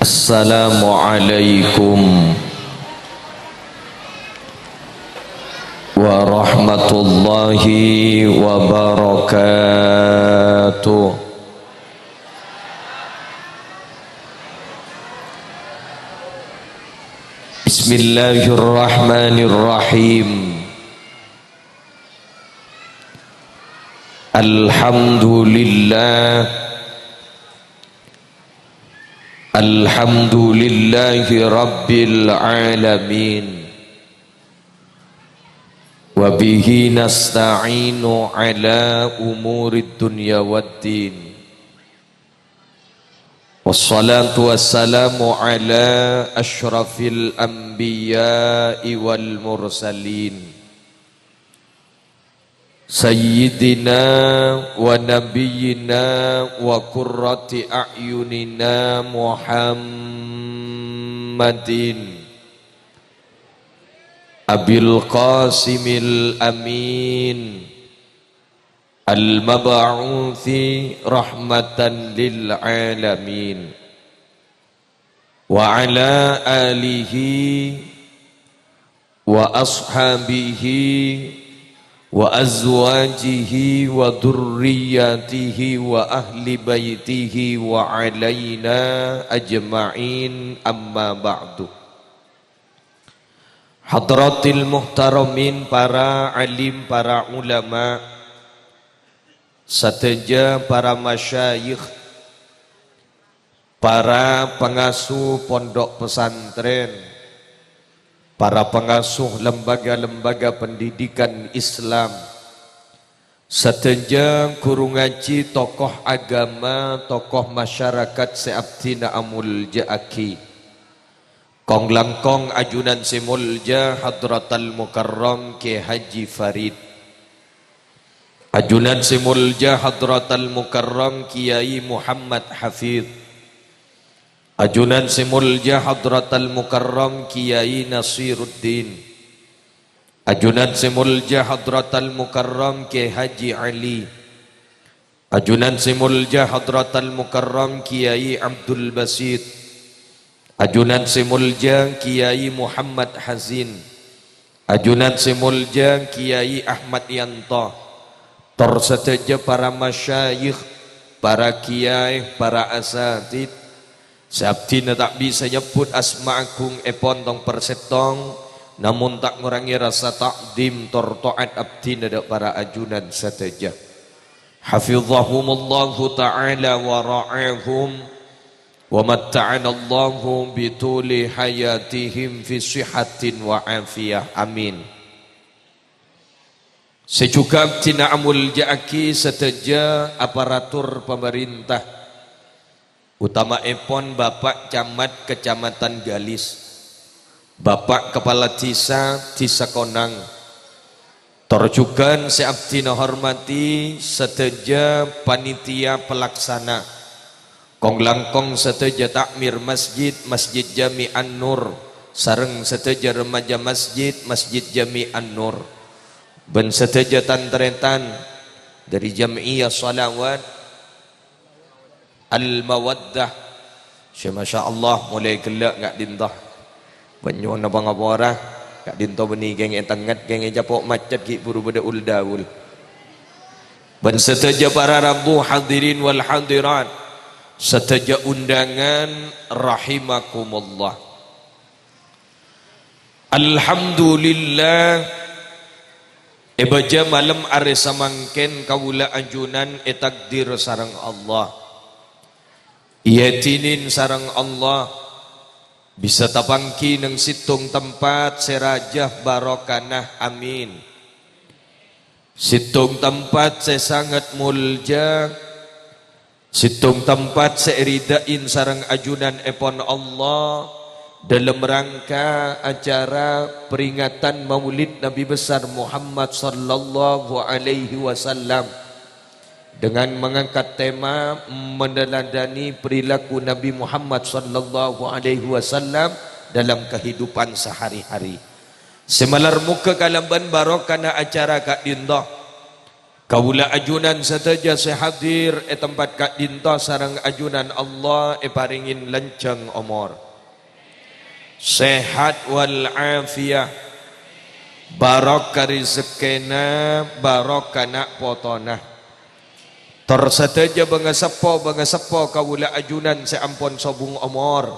Assalamualaikum warahmatullahi wabarakatuh. Bismillahirrahmanirrahim. Alhamdulillahi rabbil alamin. Wabihi nasta'inu ala umurid dunya waddin. Wassalatu wassalamu ala ashrafil anbiya'i wal mursalin. Sayyidina wa nabiyyina wa qurrati a'yunina Muhammadin Abil Qasimil Amin al-mab'uthi rahmatan lil alamin wa ala alihi wa ashabihi wa azwajihi wa dhurriyyatihi wa ahli baitihi wa alaina ajma'in, amma ba'du. Hadratil muhtaramin, para alim, para ulama, sateja para masyayikh, para pengasuh pondok pesantren, para pengasuh lembaga-lembaga pendidikan Islam, sateja guru ngaji, tokoh agama, tokoh masyarakat seabdina amul ja'aki, kong langkong ajunan simulja Hadratal Mukarram Ki Haji Farid, ajunan simulja Hadratal Mukarram Kiai Muhammad Hafidh, ajunan simulja Hadratal Mukarram Kiai Nasiruddin, ajunan simulja Hadratal Mukarram Kiai Haji Ali, ajunan simulja Hadratal Mukarram Kiai Abdul Basit, ajunan simulja Kiai Muhammad Hazin, ajunan simulja Kiai Ahmad Yanto, terseteja para masyayikh, para kiai, para asatid. Sabtina tak bisa nyebut asma agung epon tong persetong, namun tak ngurangi rasa takdim tortoat abdina dak para ajunan sateja. Hafizahumullahu ta'ala wa ra'ahum wa matta'ana Allahu bituli hayatihim fi sihatin wa afiyah, amin. Sejuga abdina amul ja'aki sateja aparatur pemerintah, utama epon Bapak Camat Kecamatan Galis, Bapak Kepala Desa Konang, terjugan seabdina hormati seteja panitia pelaksana, kong langkong seteja takmir masjid Jami An-Nur, sareng seteja remaja masjid Jami An-Nur, ben seteja tantretan dari Jam'iyah Salawat Al-Mawaddah. Masya Allah, mulai gelak gak dintah banyak nabang apa gak dintah beni geng etangat geng japok macet ki buru beda uldawul. Dan seteja para rabu hadirin wal hadirat, seteja undangan rahimakumullah. Alhamdulillah, ebaja malam are samangken kawula ajunan etakdir sarang Allah, yatinin sarang Allah, bisa tapangki neng situng tempat serajah barokanah, amin. Situng tempat sesangat mulja, situng tempat seiridain sarang ajunan epon Allah dalam rangka acara peringatan Maulid Nabi besar Muhammad sallallahu alaihi wasallam, dengan mengangkat tema meneladani perilaku Nabi Muhammad sallallahu alaihi wasallam dalam kehidupan sehari-hari. Semalar muka kalamban barokana acara kak dindah Kaula ajunan sataja sehadir tempat Kak Dinta sarang ajunan Allah paringin lenceng umur, sehat wal afiyah, barokah rezekina, barokah nak potona. Terseteja bangasepo kaula ajunan seampun sobung umur,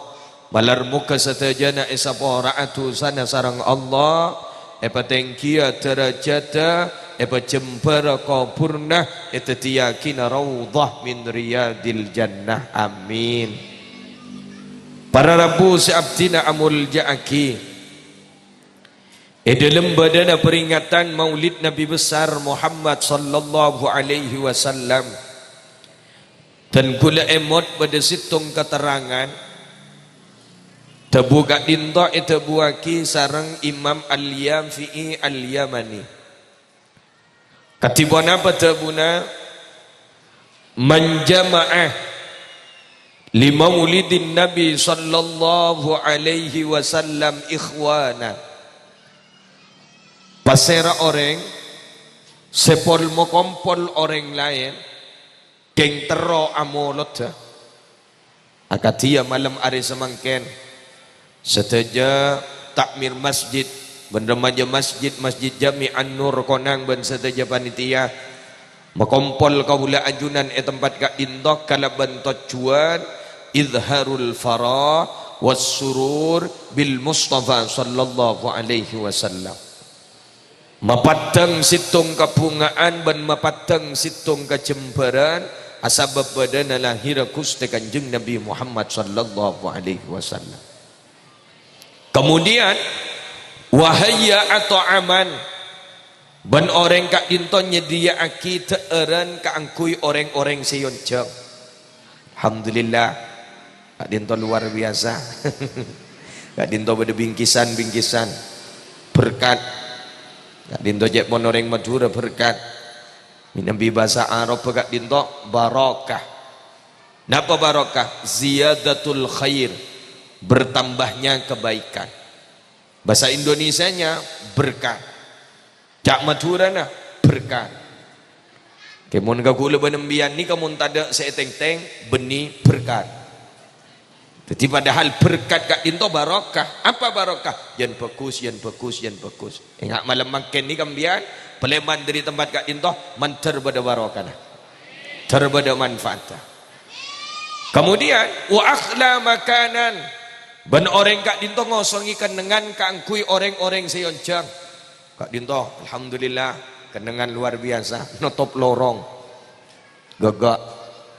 malar muka seteja na isapo ra'atu sana sarang Allah tengkia terajata jempera kapurna tiyakina rawdah min riyadil jannah. Amin. Para rabu seabtina amul ja'aki dalam badana peringatan maulid Nabi besar Muhammad sallallahu alaihi wasallam, dan kula emot pada situng keterangan tebu Kak Dinta buaki sarang Imam Al-Yamfi'i Al-Yamani katibana patebuna manjama'ah li maulidin Nabi sallallahu alaihi wasallam ikhwana. Pasera orang sepol mo kompol orang lain geng tero amolot akatia malam hari semangken seteja takmir masjid bendemaja masjid Jami'an Nur konang ben seteja panitia makompol kaula ajunan tempat Kak Dinta kalaban tocuan izharul farah was surur bil Mustafa sallallahu alaihi wasallam. Mapatang situng kapungaan dan mapatang situng kecemperan asabab badana lahir Gusti Kanjeng Nabi Muhammad sallallahu alaihi wasallam. Kemudian wahaya atau aman ban orang Kak Dinta nyediaaki teeran kaangkui orang-orang seyonceng. Alhamdulillah Kak Dinta luar biasa. Kak Dinta pada bingkisan berkat Kak Dinta jek monoreng Madura berkat Nabi bahasa Arab Kak Dinta barakah. Napa barakah? Ziyadatul khair, bertambahnya kebaikan. Bahasa Indonesianya berkat. Cak Madura nah berkat. Kemun kagula benembian ni kamun tada seeteng-teng beni berkat. Jadi padahal berkat Kak Dinta barakah. Apa barakah? Yang bagus. Ingat malam makan ni kambian peleman dari tempat Kak Dinta mantar pada barakah. Terbada manfaat. Kemudian wa akhla makanan. Ben orang Kak Dinta ngosongi kenengan kaangkui orang-orang seyoncang. Kak Dinta alhamdulillah kenengan luar biasa. Notop lorong. Gagak.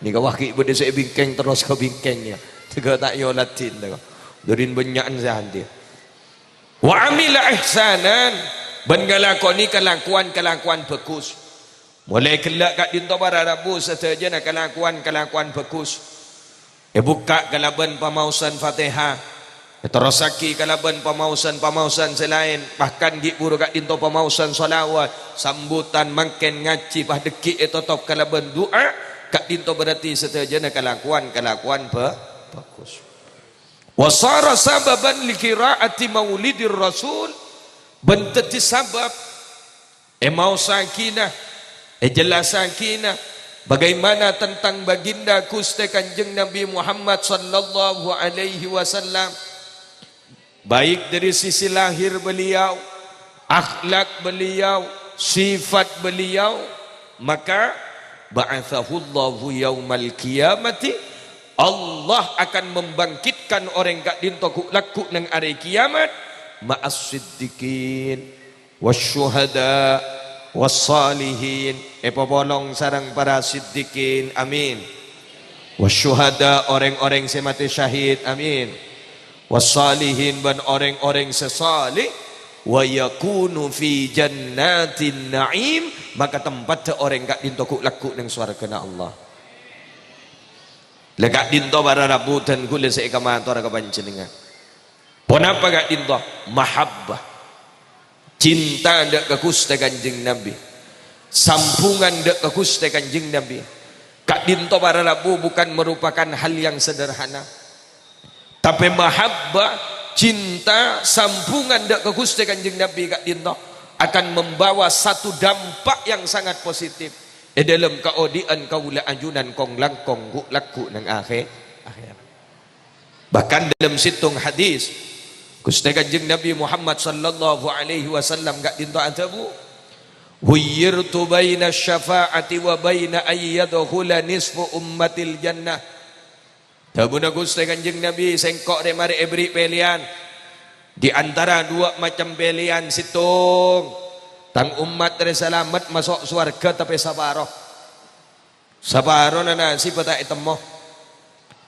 Ni kawaki bade saya bingkeng terus ke bingkengnya. Tiga tak yolatin darin banyakan sahanti. Wa amila ihsanan ban ngalakoni kelakuan bagus. Mulai kelak Kak Dinta bararabu sateja na kelakuan bagus. Buka kalaban pamausan Fatihah. Terosaki kalaban pamausan selain bahkan di buru Kak Dinta pamausan salawat sambutan mangken ngaji pah dekik top kalaban doa Kak Dinta berarti sateja na kelakuan bagus. Wasara sababan likiraati maulidir rasul bentati sabab mau sakinah jelas sakinah bagaimana tentang baginda Gusti Kanjeng Nabi Muhammad sallallahu alaihi wasallam, baik dari sisi lahir beliau, akhlak beliau, sifat beliau, maka ba'athahullahu yaumal qiyamati, Allah akan membangkitkan orang Kak Dinta laku nang hari kiamat ma'as siddiqin wasyuhada wassalihin bolong sarang para siddiqin amin, wasyuhada orang-orang semati syahid amin, wassalihin ban orang-orang sesalih, wa yakunu fi jannatin na'im, maka tempat orang Kak Dinta laku nang swarga Allah. Lekak Dinta bara rabutan kula seikamator ka panjenengan. Ponapa Kak Dinta? Mahabbah. Cinta ndak ka Gusti Kanjeng Nabi. Sampungan ndak ka Gusti Kanjeng Nabi. Kak Dinta bara rabu bukan merupakan hal yang sederhana. Tapi mahabbah, cinta, sampungan ndak ka Gusti Kanjeng Nabi Kak Dinta akan membawa satu dampak yang sangat positif dalam keodian kaula ajunan kong langkong guk laku nang akhir. Bahkan dalam situng hadis Gusti Kanjeng Nabi Muhammad sallallahu alaihi wasallam gak dinto atabu huyyirtu baina syafa'ati wa baina ayyadkhula nisfu ummatil jannah. Tabuna Gusti Kanjeng Nabi sengkok de mari ebri pilihan di antara dua macam pilihan situng tang umat dari selamat masuk surga tapi sabaroh nana si peta itemo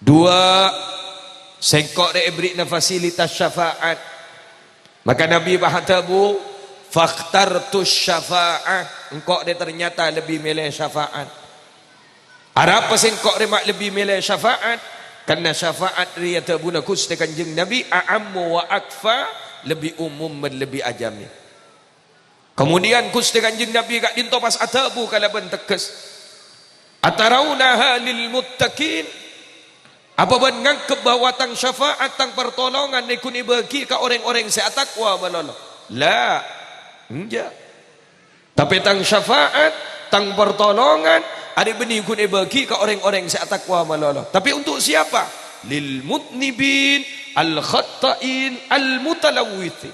dua sengkok de ebri na fasilitas syafaat. Maka Nabi bahatabu fakhtartu syafa'ah, engkau de ternyata lebih milih syafaat. Apa sengkok de mak lebih milih syafaat? Karena syafaat dia tabuna Gusti Kanjeng Nabi a'ammu wa akfa, lebih umum dan lebih ajami. Kemudian Gusti Kanjeng Nabi gak dinto pas atabu kalaban tekes atarawnaha lil muttaqin, apa bengang kebawatan syafaat tang pertolongan nikuni bagi ke orang-orang seatakwa balolo la enggak, tapi tang syafaat tang pertolongan ada benih kun bagi ke orang-orang seatakwa balolo. Tapi untuk siapa? Lil mutnibin al khata'in al mutalawwithi,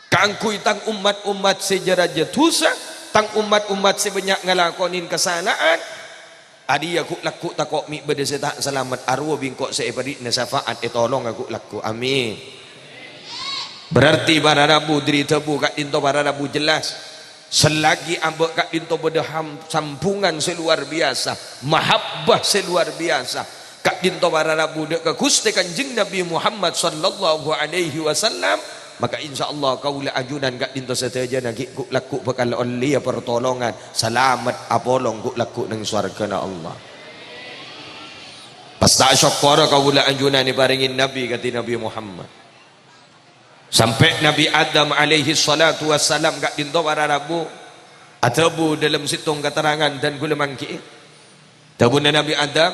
kangkui tang umat-umat sejarah jatusa, tang umat-umat sebanyak ngalakonin kesalahan. Adi aku laku takok mi bede tak selamat arwah bingkok seepadi na syafaat tolong aku laku amin. Berarti para rabu diri tebu kak dinto para rabu jelas selagi ambek kak dinto bede sampungan seluar biasa, mahabbah seluar biasa kak dinto para rabu dek ke Gusti Kanjeng Nabi Muhammad sallallahu alaihi wasallam, maka insyaallah kaulah ajunan gak dinto seteja nagi ku laku bakal oleh pertolongan selamat apolong ku laku nang swarga na Allah. Pasta syukur kaulah ajunan ni baringin Nabi kata Nabi Muhammad sampai Nabi Adam alaihi salatu wassalam gak dinto para rabu atabu dalam situng keterangan dan gula mangki tabuna Nabi Adam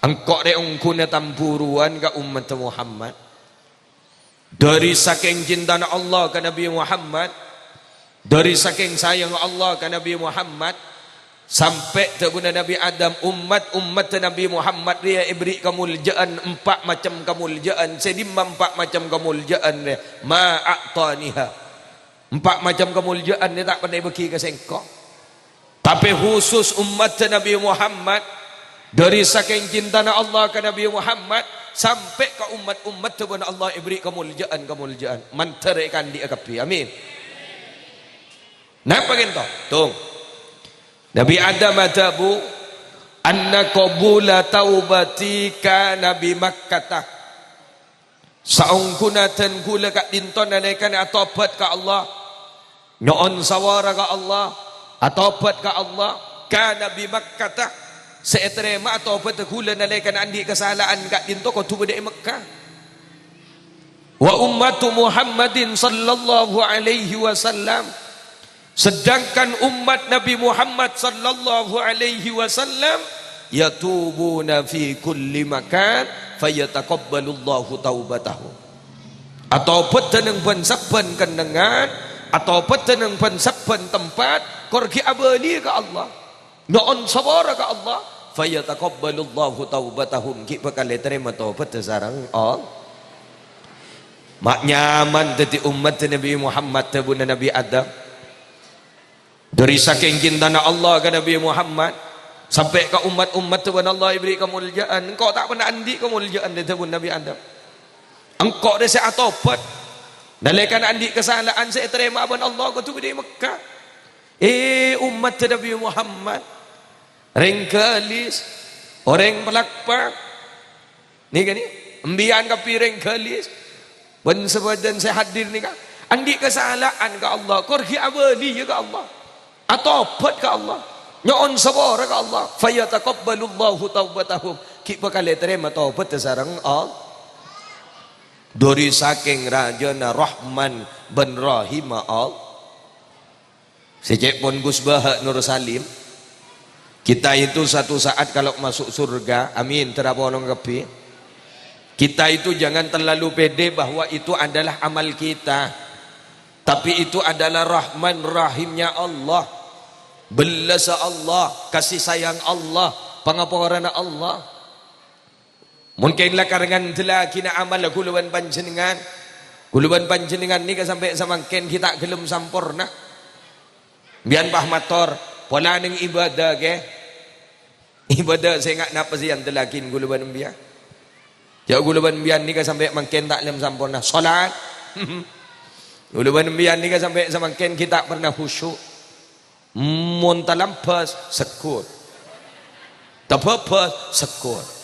engkau reung kuna tampuruan ka umat Muhammad dari saking cinta Allah ke Nabi Muhammad, dari saking sayang Allah ke Nabi Muhammad, sampai tabuna Nabi Adam umat Nabi Muhammad dia beri kemuliaan 4 macam kemuliaan, sedima 4 macam kemuliaan dia ma'ataniha, 4 macam kemuliaan dia tak pandai bagi ke sengkok. Tapi khusus umat Nabi Muhammad, dari saking cinta Allah ke Nabi Muhammad sampai ke umat-umat Tuhan Allah beri kemuliaan manterekan dia kapi amin. Napa gitu tung Nabi Adam adabu anna qabula taubati ka Nabi Makkah saungkunatan kula kak dinton nalaikan atobat ka Allah nyoon sawara ka Allah atobat ka Allah ka Nabi Makkah seetrema atau petekula nalaikan andi kesalahan kak dinto ko tu bede Mekah wa ummatu Muhammadin sallallahu alaihi wasallam, sedangkan umat Nabi Muhammad sallallahu alaihi wasallam yatubuna fi kulli makan fayataqabbalullahu taubatahum, atau peteneng pensabban kendengan atau peteneng pensabban tempat korki abali ke Allah noon sabara ke Allah fayataqabbalullahu taubatahum, ki bakal terima taubat sareng Allah. Mak nyaman tadi umat Nabi Muhammad tabuna Nabi Adam dari saking cintana Allah ke Nabi Muhammad sampai ke umat-umat Tuhan Allah beri kemuliaan. Engkau tak pernah andi kemuliaan dari tabun Nabi Adam, engkau dah saya taubat nalaikan andi kesalahan saya terima abang Allah kau tu di Mekah. Umat Nabi Muhammad rengkalis orang pelakpak ni kan ni embian kapi rengkalis ben sebadan saya hadir ni kan andi kesalahan ke Allah korhi abadi ke Allah atobat ke Allah nyoon sabar ke Allah fayataqabbalullahu taubatahum, ki bakal terima taubat sareng Allah. Dari saking rajana Rahman ben Rahim Allah sejak pun Gus Baha Nur Salim, kita itu satu saat kalau masuk surga, amin terabonong kepi, kita itu jangan terlalu pede bahwa itu adalah amal kita. Tapi itu adalah rahman rahimnya Allah, belasa Allah, kasih sayang Allah, pangapuran Allah. Mungkinlah karangan telah kina amal kuluban panjenengan. Kuluban panjenengan ni ka sampai samangken kita gelem sampurna. Bian bah mator pola ning ibadah ke. Ibadah saya ngak napa sih yang telakin guluban bian. Ya guluban bian ni ka sampai mangken tak lem sampurna. Salat. Guluban bian ni ka sampai samangken kita pernah khusyuk. Mun talampas sekut. Tapapas sekut.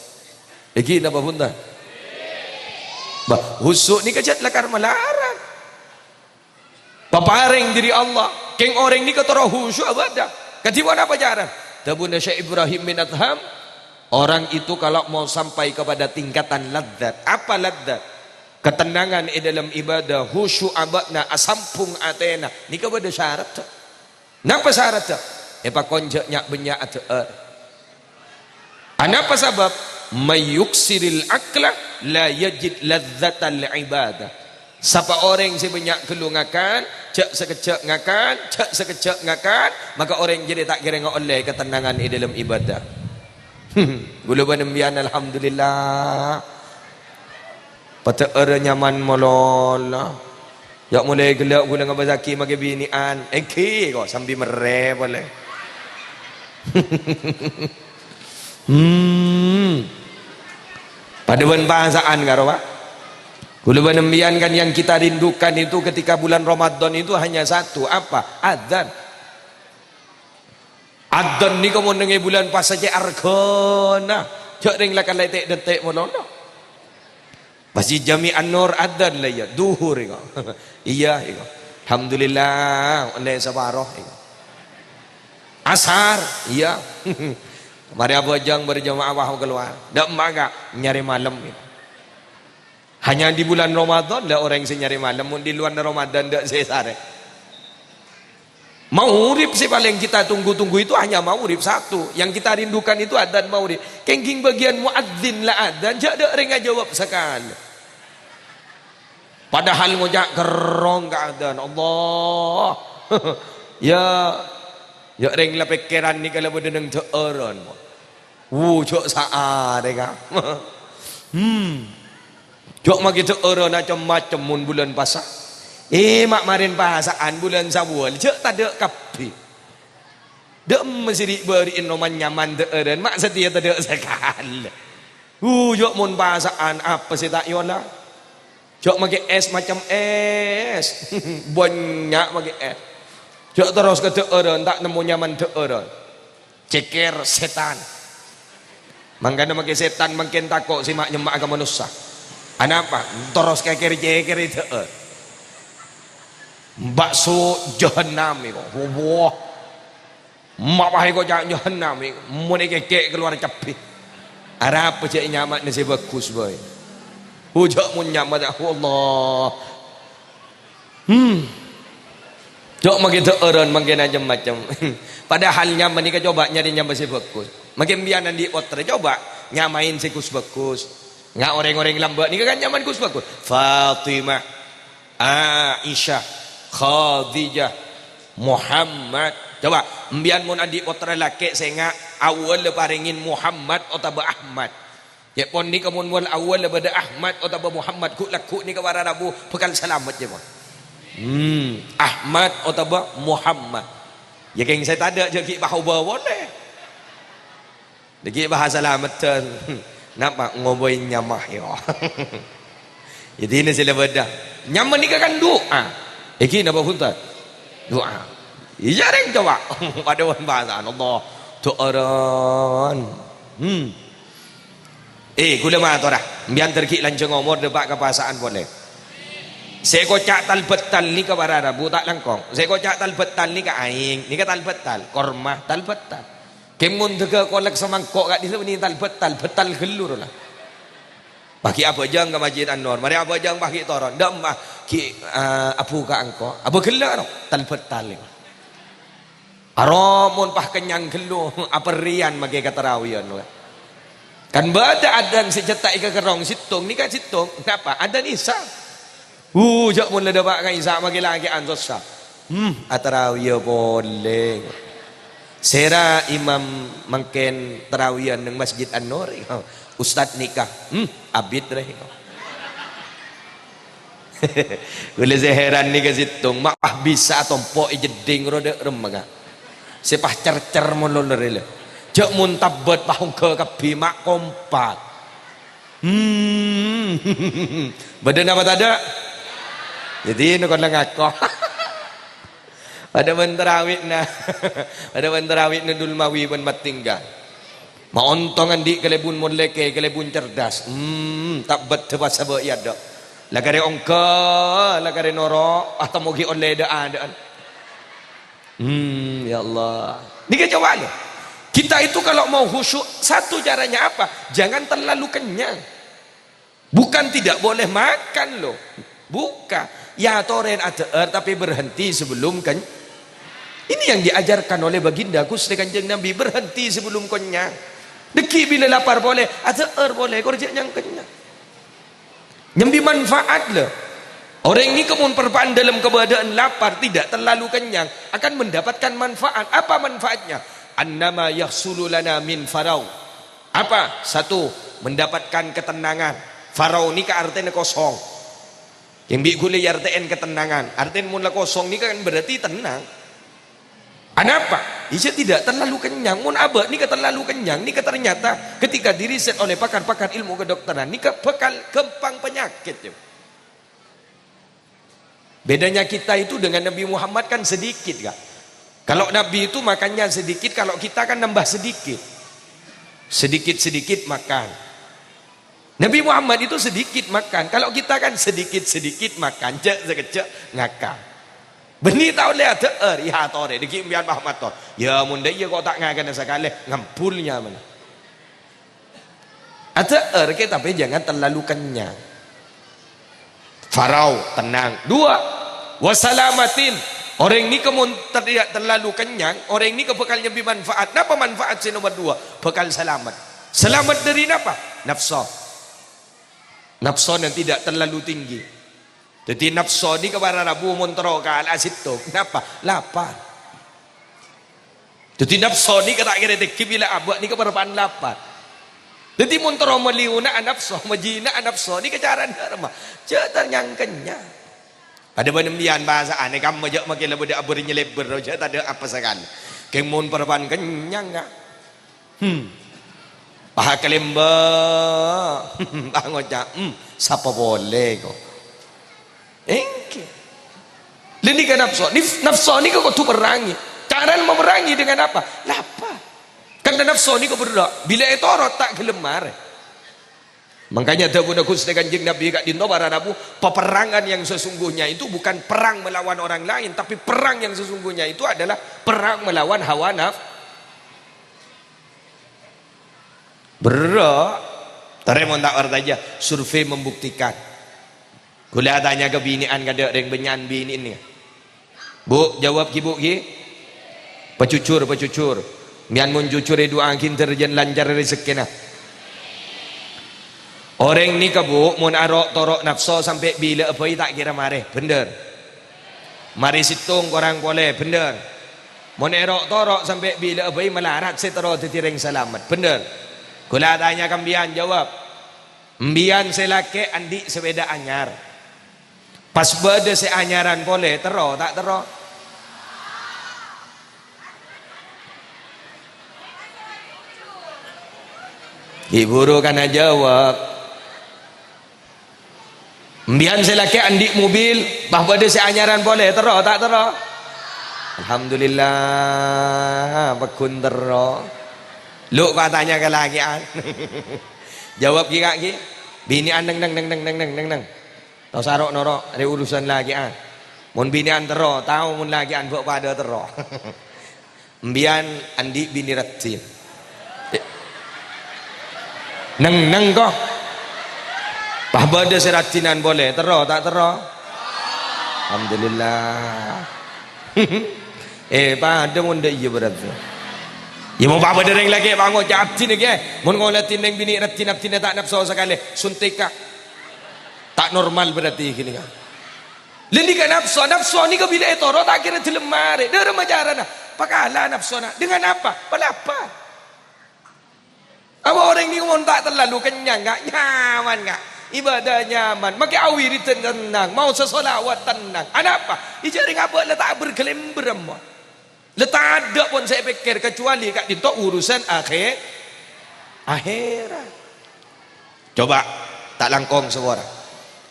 Iki napa punta? Bah, husuk ni kejat lakar melarang. Paparing diri Allah. Keng orang ni ketara husuk abada. Ketiwan apa cara? Tabuna Syekh Ibrahim bin Adham. Orang itu kalau mau sampai kepada tingkatan ladzat. Apa ladzat? Ketenangan di dalam ibadah. Husuk abadna. Asampung atena. Ni kepada syarat tu. Napa syarat tu? Epa konjak nyak benyak ateer. Anapa sebab? Mayuksiril akla la yajid ladzatal ibadah. Siapa orang yang sebanyak kelungakan, cak sekejap ngakan, cak sekejap ngakan, maka orang jadi tak kira oleh ketenangan di dalam ibadah. Gula banembian alhamdulillah. Pateer nyaman molola. Ya mulai gelak gula ngabazaki mage binian. Eki kok sambil mere boleh. Pada bahasaan karo Pak. Gula banembian kan yang kita rindukan itu ketika bulan Ramadan itu hanya satu, apa? Adzan. Adzan ni kamu dengar bulan pas saja argona. Cak ring lakan letek detik molono. Pasti jami an-nur adzan lah ya, duhur iko. Iya iko. Alhamdulillah oleh sabaroh iko. Asar, iya. Mari abajang berjamaah keluar. Dak maga nyari malam itu. Hanya di bulan Ramadan lah orang yang nyari malam. Di luar Ramadan dak sesare. Maurib sih paling kita tunggu-tunggu itu hanya maurib satu. Yang kita rindukan itu adzan maurib. Kengking bagian muadzin lah adzan. Jak dak ringa jawab sekali. Padahal ngojak kerong ke adzan. Allah. Ya ring la pikiran ni kalau bedeneng teeron. Cok saa deka. Cok magi teeron macam-macam mun bulan puasa. Mak marin bahasaan bulan Syawal cok tak ada kapi. Dek mesti beriin roman nyaman teeron mak setia tak ada sekali. Cok mun bahasaan apa sih tak yola. Cok magi es macam es. Banyak magi es. Cok terus ke teeron tak nemu nyaman teeron. Ceker setan. Mangkana makin setan makin takut si mak nyemak ke manusia. Anapa? Terus ceker teer. Bakso jahanam itu. Wah. Mak bahai kau jahanam itu. Mun kekek keluar capi. Arab cek nyamak nasi bagus boy. Hujak mun nyamak Allah. Cok makin teeron makin aja macam. Padahal nyaman ni kan coba nyari nyaman si bagus. Makin bianan di otre coba nyamain si kus bagus. Nggak orang-orang lambat ni kan nyaman kus bagus. Fatimah, Aisyah, Khadijah, Muhammad. Coba mbian mun adi otre laki senga awal leparingin Muhammad atau Ahmad. Ya pon ni kamun wal awal lebada Ahmad atau Muhammad ku laku ni kawara rabu bekal selamat je pon. Ahmad atau Muhammad. Ya keng saya tak ada je ki bahu boleh. Deki bahasa lamatan. Nampak ngoboin nyamah yo. Jadi ini sila bedah. Nyaman ni kan doa. Iki napa punta? Doa. Jarang coba. Pada bahasa Allah. Doaran. Gula mah tora. Biar terki lanceng umur debat kepasaan boleh. Saya kocak tal betal ni ke barada butak langkong. Saya kocak tal betal ni ke aing. Ni ke tal betal. Kormah tal betal. Kemun tega kolek semangkok kat di sini tal betal gelur lah. Bagi apa jang ke Masjid An-Nur. Mari apa jang bagi toron. Dak mah ki apu ka angko. Apa gelur tal betal. Aramun pah kenyang gelu apa rian magi katarawian. Kan bada adan sejetak ika kerong situng ni kan situng. Kenapa? Adan Isa. Jak mun ada pak kan isa magi lagi ansos sa. Atarawih boleh. Sera imam mangken tarawihan ng Masjid An-Nur. Ustad nikah. Abid reh. Gula saya heran ni ke situ. Mak bisa tompo ijeding roda remaga. Sepah cer-cer molol rela. Jak mun tabat pahung ke kapi mak kompak. Badan apa tada? Jadi nak lang ako. Pada menterawit na. Pada menterawit na dulmawi pun matinggal. Maontongan di kelebun moleke, kelebun cerdas. Tak bet bahasa bayar dak. Lagare ongka, lagare noro, atau mogi oleh dak adaan. Ya Allah. Ni coba lo. Kita itu kalau mau khusyuk, satu caranya apa? Jangan terlalu kenyang. Bukan tidak boleh makan loh. Bukan. Ya toren ada tapi berhenti sebelum kan. Ini yang diajarkan oleh baginda Gusti Kanjeng Nabi, berhenti sebelum kenyang. Deki bila lapar boleh, ada boleh, kerja yang kenyang. Nyambi manfaat lah. Orang ini kemun perpaan dalam keadaan lapar, tidak terlalu kenyang, akan mendapatkan manfaat. Apa manfaatnya? Annama yahsulu lana min farau. Apa? Satu, mendapatkan ketenangan. Farau ini ke artinya kosong. Yang bigule artian ketenangan. Artian mula kosong ini kan berarti tenang. Kenapa? Ia tidak terlalu kenyang. Mun abah ni terlalu kenyang. Ni ternyata ketika diriset oleh pakar-pakar ilmu kedokteran, ni bekal kempang penyakit. Bedanya kita itu dengan Nabi Muhammad kan sedikit, kak. Kalau Nabi itu makannya sedikit, kalau kita kan nambah sedikit. Sedikit-sedikit makan. Nabi Muhammad itu sedikit makan. Kalau kita kan sedikit-sedikit makan, cek ngakak. Beni tahu lihat ya tore diki biar Muhammad to. Ya mun dia kok tak ngakan sekali ngampulnya mana. Ada kita tapi jangan terlalu kenyang. Farau tenang. Dua, wasalamatin. Orang ini kemun tidak terlalu kenyang, orang ini kebekalnya bermanfaat. Apa manfaat si nomor dua? Bekal selamat. Selamat dari apa? Nafsu. Nafsu yang tidak terlalu tinggi. Jadi nafsu ni kepada Rabu Montro kal asito. Kenapa? Lapar. Jadi nafsu ni kata kira teki bila abak ni keberapaan lapar. Jadi Montro meliuna nafsu, majina nafsu ni kejaran derma. Cetar yang kenyang. Ada benembian bahasa aneh kamu majak makin lebih aburinya lebar roja tak ada apa sekali. Kemun perpan kenyang enggak? Paha kelemba. Bangoja. Siapa boleh kok. Engke. Lini kan nafsu ni kau tu perangi. Cara memerangi dengan apa? Lapar. Karena nafsu ni kau berdoa. Bila itu orang tak gelemar. Makanya Daud Gusti Kanjeng Nabi kat dinto para Rabu, peperangan yang sesungguhnya itu bukan perang melawan orang lain, tapi perang yang sesungguhnya itu adalah perang melawan hawa nafsu. Berat. Teremon tak artinya survei membuktikan. Kula tanya ke binian kada reng benyan bini ni. Bu, jawab ki bu ki. Pecucur. Mian mun jujur doa kin terjen lancar rezeki nah. Orang ni kebu mun arok torok nafsu sampai bila apa tak kira mare, bener. Mari situng korang boleh, bener. Mun erok torok sampai bila apa melarat setero titireng selamat, bener. Kula tanya kambian jawab. Mbian selake andi sepeda anyar. Pas bade se anyaran boleh tero tak tero. Ibu kan jawab. Mbian selaki andik mobil, bahwa ada seanyaran boleh tero tak tero? Alhamdulillah, bakun tero. Lu katanya ke lagi an. Jawab ki kaki. Bini an neng. Tahu sarok norok ada urusan lagi an. Mun bini an tero, tahu mun lagi an buat pada tero. Mbian andik bini ratin. Neng kok. Bahwa ada seratinan boleh tero tak tero? Alhamdulillah. Pada munda iya berarti. Ya mau apa dereng lagi bangun jabtin lagi. Mun ngolatin neng bini ratin tak nafsu sekali suntika. Tak normal berarti gini kan. Lendi kan nafsu ni ke bila etoro tak kira dilemari. Dia remaja na. Pakalah nafsu na. Dengan apa? Pelapa. Apa orang ni ngomong tak terlalu kenyang, enggak nyaman enggak? Ibadah nyaman, maka awiri tenang, mau sesolawat tenang. Ada apa? Ijari ngapa letak berkelember semua. Letak ada pun saya pikir kecuali kat itu urusan akhirat. Coba tak langkong suara.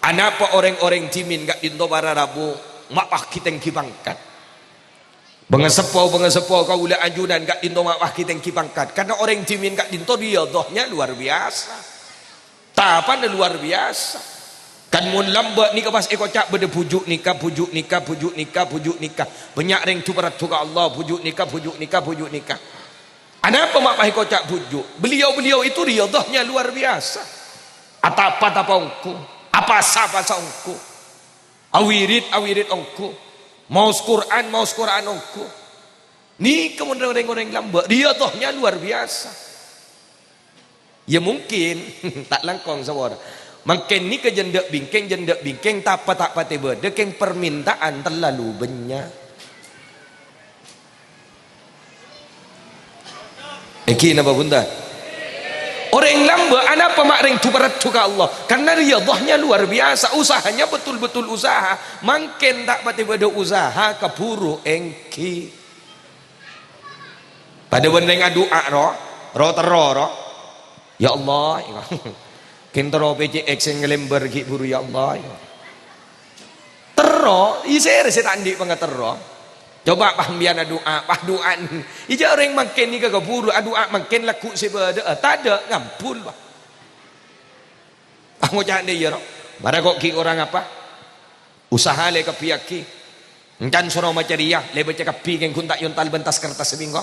Anapa orang-orang timin kat itu para rabu mak pak kita yang kibangkat. Bengesepau kau ula ajudan kat itu mak pak kita yang kibangkat. Karena orang timin kat itu dia dohnya luar biasa. Tapan luar biasa. Kan mun lambat ni pas ekor cak berde pujuk nikah. Banyak ring tu berat juga Allah pujuk nikah. Ada apa mak ekor cak pujuk? Beliau itu riyadahnya luar biasa. Apa ongku? Apa ongku? Awirid ongku. Mau Quran ongku. Ni kemudian orang-orang lambat riyadahnya luar biasa. Ya mungkin tak langkong sawara. Makin ni ke jendak bingkeng tak apa tiba. Dekeng permintaan terlalu banyak. Ekin apa bunda? Orang lamba anak pemakring tu berat juga Allah. Karena riyadahnya luar biasa. Usahanya betul-betul usaha. Makin tak tiba ada usaha keburu engki. Pada benda yang doa roh. Ya Allah, kentro PCX yang ngelembar ki buru ya Allah. Terro, saya tak andi pengatero. Coba pahmian doa, doaan. Ija orang makin ni kagak buru, doa makin laku sebeda. Tak ada ngampun bah. Mau jangan dia ro. Bara kok ki orang apa? Usaha le kapiaki. Encan suruh macariah, le baca kapi keng kuntak yontal bentas kertas seminggu.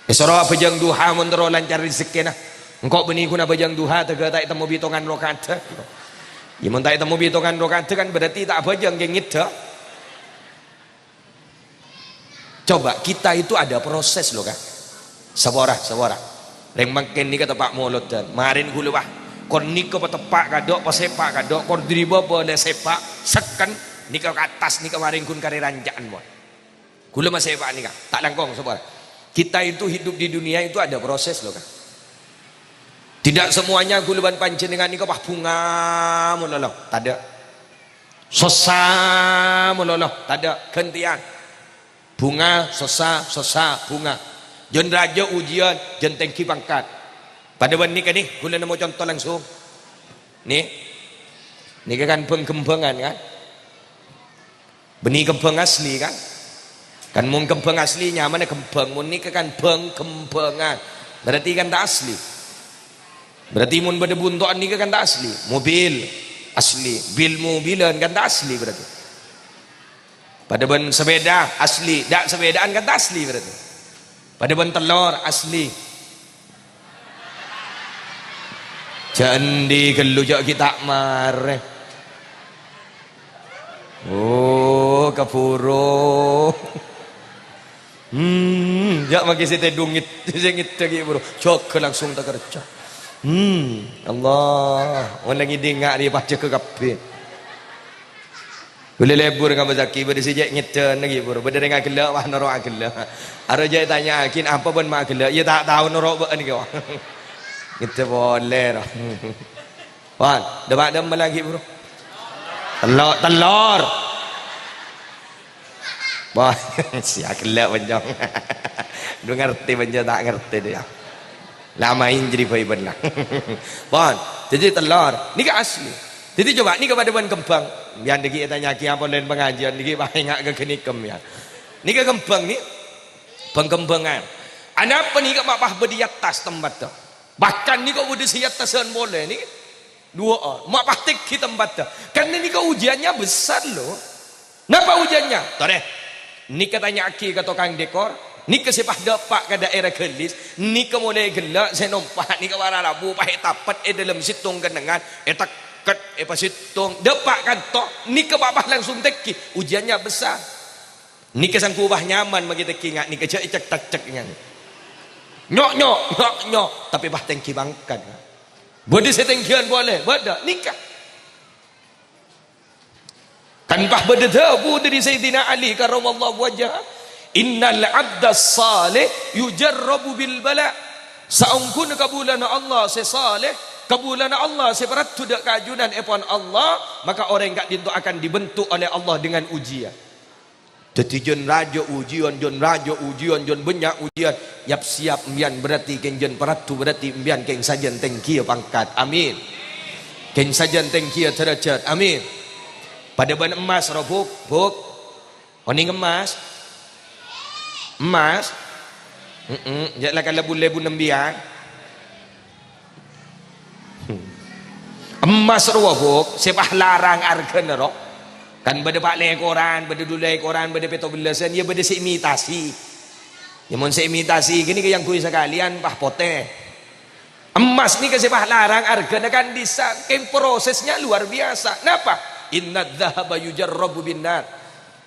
Esoro bajang duha mondro lancar rezeki na. Engkau beni guna bajang duha tega tak temu bitongan rokat. Ya mun tak temu bitongan rokat kan berarti tak bajang gengit dah. Coba kita itu ada proses loh kan. Sabara. Reng makin ni kata Pak Mulut dan marin gula wah. Kon nika patepak kadok pasepak kadok kon driba boleh sepak seken nika ke atas nika maring kun kare ranjaan mon. Gula mas sepak nika tak langkong sabara. Kita itu hidup di dunia itu ada proses loh kan. Tidak semuanya guluban panjenengan ini kepah bunga meloloh, tak ada. Sosa meloloh, tak ada. Gantian. Bunga, sosa, bunga. Jon raja ujian, jon tengki pangkat. Pada benih kan ni, gula mau contoh langsung. Ni kan pengkembangan kan. Benih kembang asli kan. Kan mun kembang aslinya mana kembang mun ni kan kembangan berarti kan tak asli. Berarti mun bade buntuan ni kan tak asli. Mobil asli, bil mobilan kan tak asli berarti. Pada ban sepeda asli, dak sepedaan kan tak asli berarti. Pada ban telur asli. Jandi kelujak kita mareh. Oh, kapuro. Jak maki saya dungit lagi bro. Cok langsung tak kerja. Allah, orang lagi dengar dia baca ke kape. Boleh lebur dengan bazaki pada sejak ngita lagi bro. Pada dengan gelak wah norok gelak. Arajai tanya kin apa pun mak gelak. Ya tak tahu norok apa ni kau. Kita boleh lah. Wan, debat dem lagi bro. Telur. Wah, siap gelap panjang. Dia ngerti panjang tak ngerti dia. Lamain jadi baik benar. Bon, jadi telur, ni ke asli. Jadi coba ni kepada ban kembang. Yang degi tanya ki apa lain pengajian degi banyak ke kenikem ya. Ni ke kembang ni pengkembangan. Ana apa ni ke mak di atas tempat tu. Bahkan ni kau udah siap tasan boleh ni. Dua orang. Mak patik ki tempat tu. Karena ni kau ujiannya besar loh. Napa ujiannya? Tahu deh. Ni katanya aki ke tukang dekor, ni ke sepah dapat ke daerah Kelis, ni ke mulai gelak saya nompak ni ke warna rabu pakai tapat dalam situng kenangan takat pas situng dapat kan tok ni ke babah langsung teki ujiannya besar. Ni ke sang kubah nyaman bagi teki ngak ni ke cek ngak. Nyok tapi bah tengki bangkan. Bodi setengkian boleh, bada nikah. kan pah berdebu dari Sayyidina Ali karramallahu wajah, innal abda salih yujarrabu bil bala, saungkun kabulana Allah sesaleh, kabulana Allah seperatu dak kajunan epon Allah, maka orang kak dinto akan dibentuk oleh Allah dengan ujian. Jadi jon rajo ujian, jon rajo ujian, jon banyak ujian. Yap siap mbian berarti keng jon peratu berarti mbian keng sajan tengkia pangkat. Amin. Keng sajan tengkia derajat. Amin. Pada ban emas robuk, buk. Oning emas. Emas. Jaklah kalau lebu nembian. Emas robuk, sepah larang arga nerok. Kan beda pak le koran, beda dulai koran, beda peto belasan, ya beda seimitasi. Ya mon seimitasi gini ke yang kui sekalian pah pote. Emas ni ke sepah larang harga kan bisa, kem prosesnya luar biasa. Kenapa? Inna dhahaba yujarrabu binar.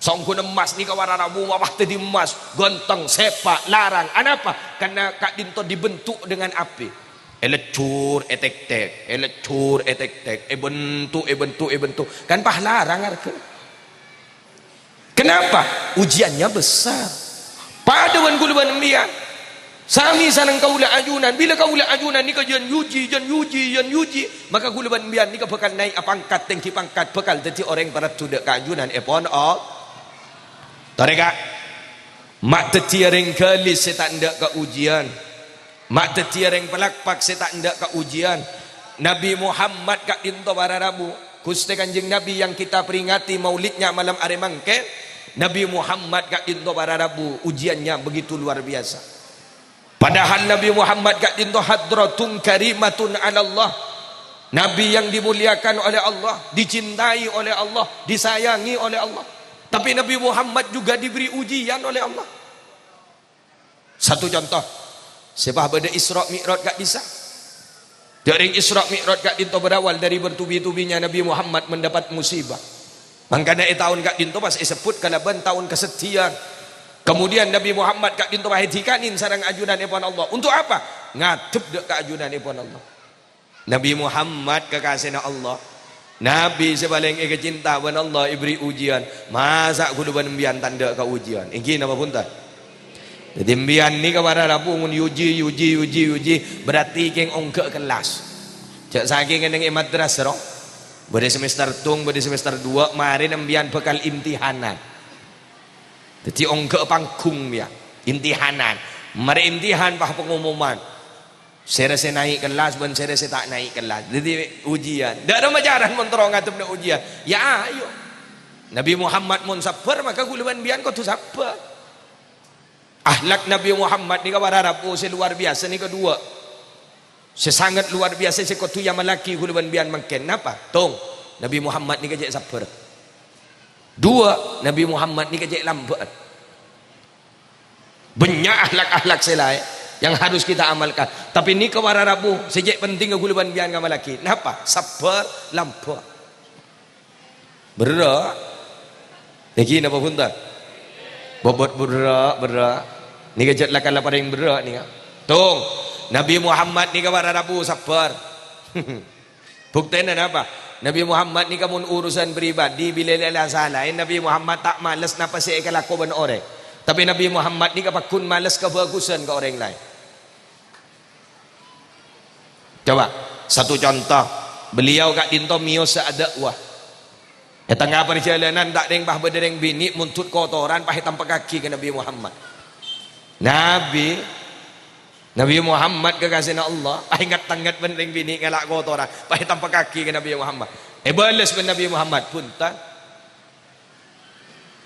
Songkun emas ni kawararabu wabah tadi emas, gontong sepak larang. Kenapa? Karena kak dinto dibentuk dengan api. Elecur etek-tek, elecur etek-tek, bentuk, kan pah larang harga. Kenapa? Ujiannya besar. Pada wan guluban embian, sami sanang kaula ajunan. Bila kaula ajunan ni kajian yuji, maka guluban embian ni bakal naik pangkat, tengki pangkat, bakal jadi orang para tudak kajunan epon all. Tareka, mak tetiaring kali setak ndak ke ujian. Mak tetiareng pelakpak saya tak hendak ke ujian. Nabi Muhammad kak dinto bararabu, Gusti Kanjeng Nabi yang kita peringati maulidnya malam hari mangke. Nabi Muhammad kak dinto bararabu, ujiannya begitu luar biasa. Padahal Nabi Muhammad kak dinto hadratun karimatun ala Allah. Nabi yang dimuliakan oleh Allah, dicintai oleh Allah, disayangi oleh Allah. Tapi Nabi Muhammad juga diberi ujian oleh Allah. Satu contoh, sebab pada Isra Mi'raj gak bisa. Dari Isra Mi'raj gak dinto berawal dari bertubi-tubinya Nabi Muhammad mendapat musibah. Mangkana tahun gak dinto pas sebut kalaban tahun kesekian. Kemudian Nabi Muhammad gak dinto bahitikanin sarang ajunan ipon Allah. Untuk apa? Ngadep dek ke ajunan ipon Allah. Nabi Muhammad kekasihna Allah. Nabi sebaling kecinta wan Allah iberi ujian. Masa kudu banembian tanda ke ujian. Iki napa punten? Jadi mbian ni kepada rabu mun uji berarti keng ongke kelas. Cak saking neng madras roh. Pada semester tung, pada semester 2 kemarin mbian bekal imtihanan. Jadi ongke pangkung ya, imtihanan. Mari imtihan pah pengumuman. Serese naik kelas, ben serese tak naik kelas. Jadi ujian. Dak ada majaran mun terong ngatep na ujian. Ya ayo. Nabi Muhammad mun sabar maka guluan mbian kau tu sabar. Ahlak Nabi Muhammad ni kawararapu luar biasa ni kedua. Sesangat luar biasa sekotu yang malaki huluban bian mangken. Napa? Tong. Nabi Muhammad ni kajek sabar. Dua, Nabi Muhammad ni kajek lambat. Banyak ahlak-ahlak selai yang harus kita amalkan. Tapi ni kawararapu sejak penting ke huluban bian malaki. Napa? Sabar, lambat. Berak. Lagi napa punta? Bobot berak. Ni kejat lah kalau pada yang berak ni. Tung, Nabi Muhammad ni kawan Rabu sabar. Buktinya apa? Nabi Muhammad ni kamu urusan pribadi bila lelah salah. Nabi Muhammad tak malas napa saya kelakuan orang. Tapi Nabi Muhammad ni kapakun malas kebagusan ke orang lain. Coba satu contoh. Beliau kat dinto mio seadakwah. Ya tengah perjalanan tak deng bah bedereng bini muntut kotoran pah tampak kaki ke Nabi Muhammad. Nabi Muhammad kekasihna Allah ingat tangat bendeng bini ngelak kotoran pah tampak kaki ke Nabi Muhammad. Balas ben Nabi Muhammad punten.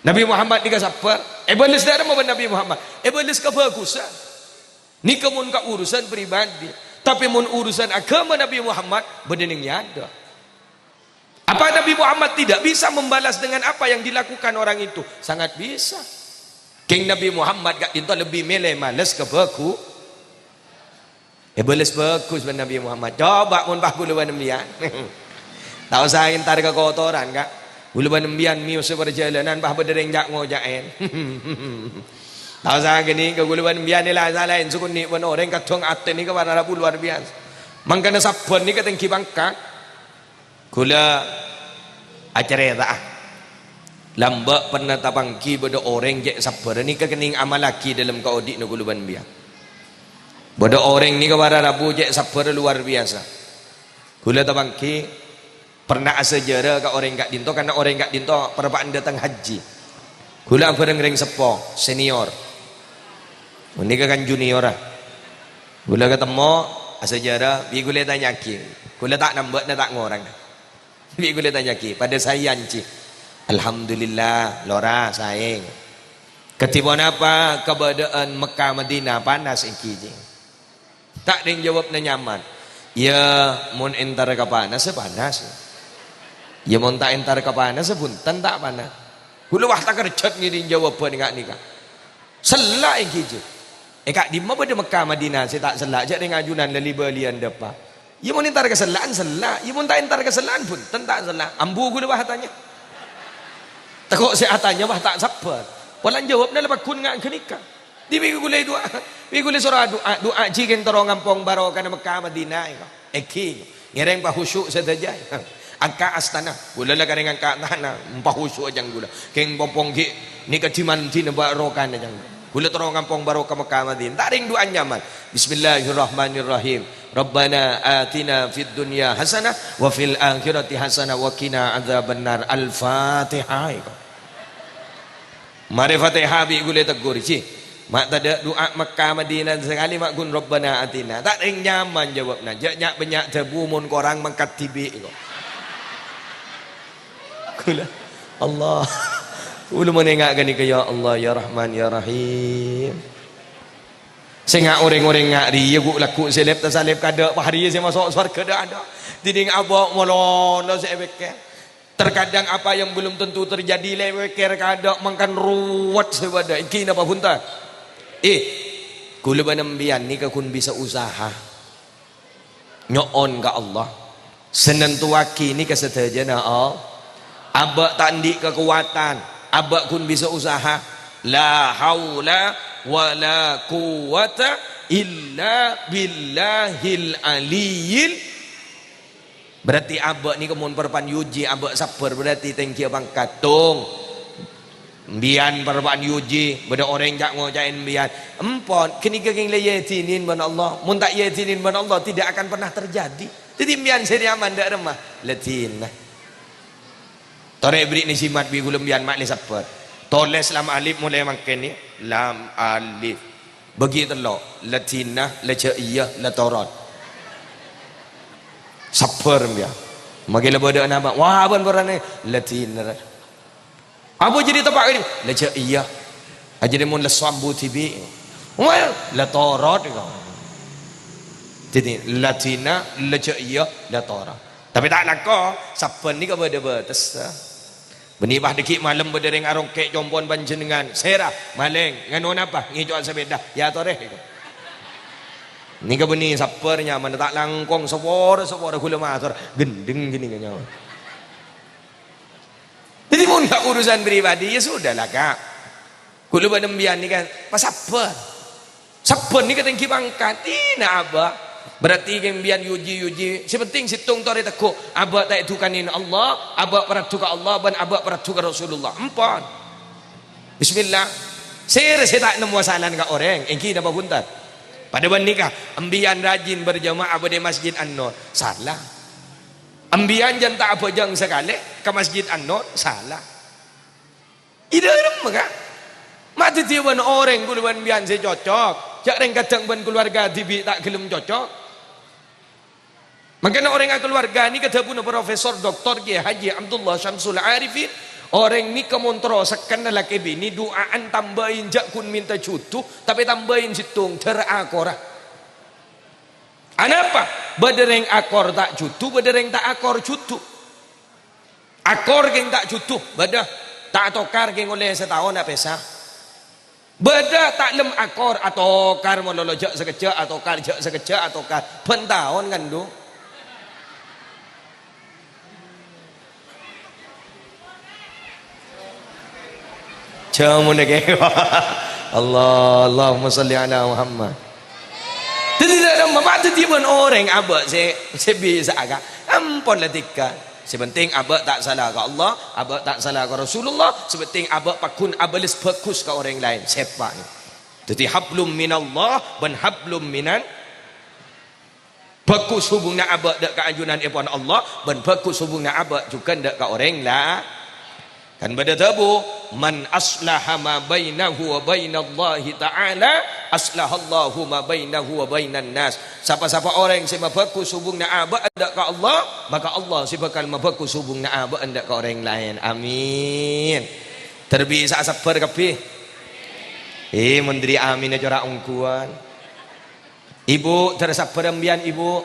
Nabi Muhammad ni sabar. Balas dak ada Nabi Muhammad. Balas kebagusan. Ni kemun ka urusan pribadi. Tapi mun urusan agama Nabi Muhammad bedeningnya ada. Apa Nabi Muhammad tidak bisa membalas dengan apa yang dilakukan orang itu? Sangat bisa. King Nabi Muhammad gak dinto lebih milih malas ke baku. Balas bagus ben Nabi Muhammad. Coba mun bah guluban embian. Tak usah entar ke kotoran kak. Guluban embian mius perjalanan bah bedereng jak ngojaen. Tak usah gini ke guluban embian ni lah salahin sukun ni pun orang katong aten ni ke warna rabu luar biasa. Mangkana sabon ni kateng kibangkak. Kula acara Lambak pernah tabangki pada orang je sabar ni kekening amal laki dalam kaudit no guluban biar. Pada orang ni kewara Rabu je sabar luar biasa. Gula tabangki pernah sejarah ke orang kat dinto karena orang kat dinto perpaan datang haji. Gula bareng-bareng sepo senior. Ini kan junior lah. Gula ketemu sejarah, bi gula tanya ki. Gula tak nambah tak ngorang. Bi gula tanya ki pada saya anci. Alhamdulillah lora saing. Ketiba apa keadaan Mekah Madinah panas iki je. Tak ada yang jawab nyaman. Ya mun entar ke panas sepanas. Ya mun tak entar ke panas sebunten tak panas. Gula wah tak kerjat ngiri jawab apa dengan nikah. Selak iki je. Kak di mana pada Mekah Madinah saya tak selak je dengan ajunan lali balian depa. Ya mun entar ke selaan selak, ya mun tak entar ke selaan pun tak selak. Ambu gula wah tanya. Takut saya tanya bah tak sabar. Walan jawab dah lepas kun ngak kenikah. Di minggu gulai doa. Minggu gulai surah doa jigen torong ngampong baro kana Mekah Madinah iko. Eki. Ngereng pa khusyuk saja. Angka astana. Gula la kareng angka tanah. Pa khusyuk ajang gula. Keng pompong ki ni kaciman tin baro kana ajang. Gula torong ngampong baro ka Mekah Madinah. Tak ring doa nyaman. Bismillahirrahmanirrahim. Rabbana atina fid dunya hasanah wa fil akhirati hasanah wa qina adzabannar. Al-Fatihah. Mari Fatihah bi gule tegur ci. Mak tak ada doa Mekah Madinah sekali mak gun Rabbana atina. Tak ring nyaman jawabna. Jak banyak tebu mun korang mangkat tibi kok. Kula Allah. Ulu menengak gani ke ya Allah ya Rahman ya Rahim. Sehingga orang-orang ngak ri ya guk laku seleb tersalib kada hari saya masuk surga dah ada. Diding abak molon saya beker. Terkadang apa yang belum tentu terjadi leweker kada makan ruwet sebada. Iki napa punta? Kula banembian ni ka kun bisa usaha. Nyoon ka Allah. Senentuaki ni kesetajana abak tandik kekuatan. Abak kun bisa usaha. La haula wala quwata illa billahil aliyil. Berarti abak ni kemun perpan yuji abak sabar berarti tengki abang katung. Mbian perpan yuji beda orang jak ngojain mbian. Empon kini kenging le yatinin ban Allah. Mun tak yatinin ban Allah tidak akan pernah terjadi. Jadi mbian seri aman dak remah. Latinah. Tore beri ni simat bi gulum mbian mak le sabar. Toles lam alif mulai makan ni lam alif. Begitu lo latinah la iya la torat. Sabar dia. Magila bodoh nama. Wah abang berani latinah. Apa jadi tempat ini? La iya. Aja mun la sambu tibi. Wah la torat kau. Jadi latinah la iya la torat. Tapi tak nak kau sabar ni kau berdebat. Benibah dekik malam berdering arong kek jompon panjenengan serah maleng nganon apa ngijual sepeda ya toreh ni ke beni sapernya mana tak langkong sepora gula matur gendeng gini nyawa. Jadi mun tak urusan pribadi ya sudahlah kak. Gula banembian ni kan pas saper ni kateng kibangkat tina abah. Berarti yang bian yuji sepenting situng tore tekuk abak tak tukanin Allah abak peratuka Allah ban abak peratuka Rasulullah empat bismillah saya tak nemu masalah dengan orang engki apa puntat pada nikah ambian rajin berjamaah pada Masjid An-Nur salah ambian jan tak apa jang sekali ke Masjid An-Nur salah ide remah kak mati tiuban orang kuluban bian saya cocok jak reng kadang ban keluarga tibi tak gelem cocok. Makanya orang keluarga ni kata pun Profesor Dr. Kiai Haji Abdullah Syamsul Arifin orang ni kemontro sekan lelaki bini doaan tambahin jak kun minta cutu tapi tambahin situng terakora. Anapa? Badereng akor tak cutu, badereng tak akor cutu. Akor geng tak cutu, badah tak tokar geng oleh setahun nak pesah. Beda tak lem akor atau kar mololo jak sekejap atau kar jak sekejap atau kar pentahun kan do. Jamu nak Allahumma salli ala Muhammad. Jadi dalam mata tiban orang abak saya biasa agak ampun lah tika Sepenting abak tak salah ke Allah, abak tak salah ke Rasulullah, sepenting abak pakun abalis fokus ke orang lain. Siapa ni? Jadi hablum minallah ban hablum minan, fokus hubungnya abak dak ke anjuran ipon Allah, ban fokus hubungnya abak juga dak ke orang lah. Kan pada tabu man aslaha ma bainahu wa bainallahi ta'ala aslahallahu ma bainahu wa bainan nas. Siapa-siapa orang yang fokus hubungnya abak dak ke Allah, maka Allah si bakal fokus hubungnya abak dak ke orang lain. Amin. Terbisa sabar kabeh. Menteri amin aja ora ungkuan. Ibu tersabar ambian ibu.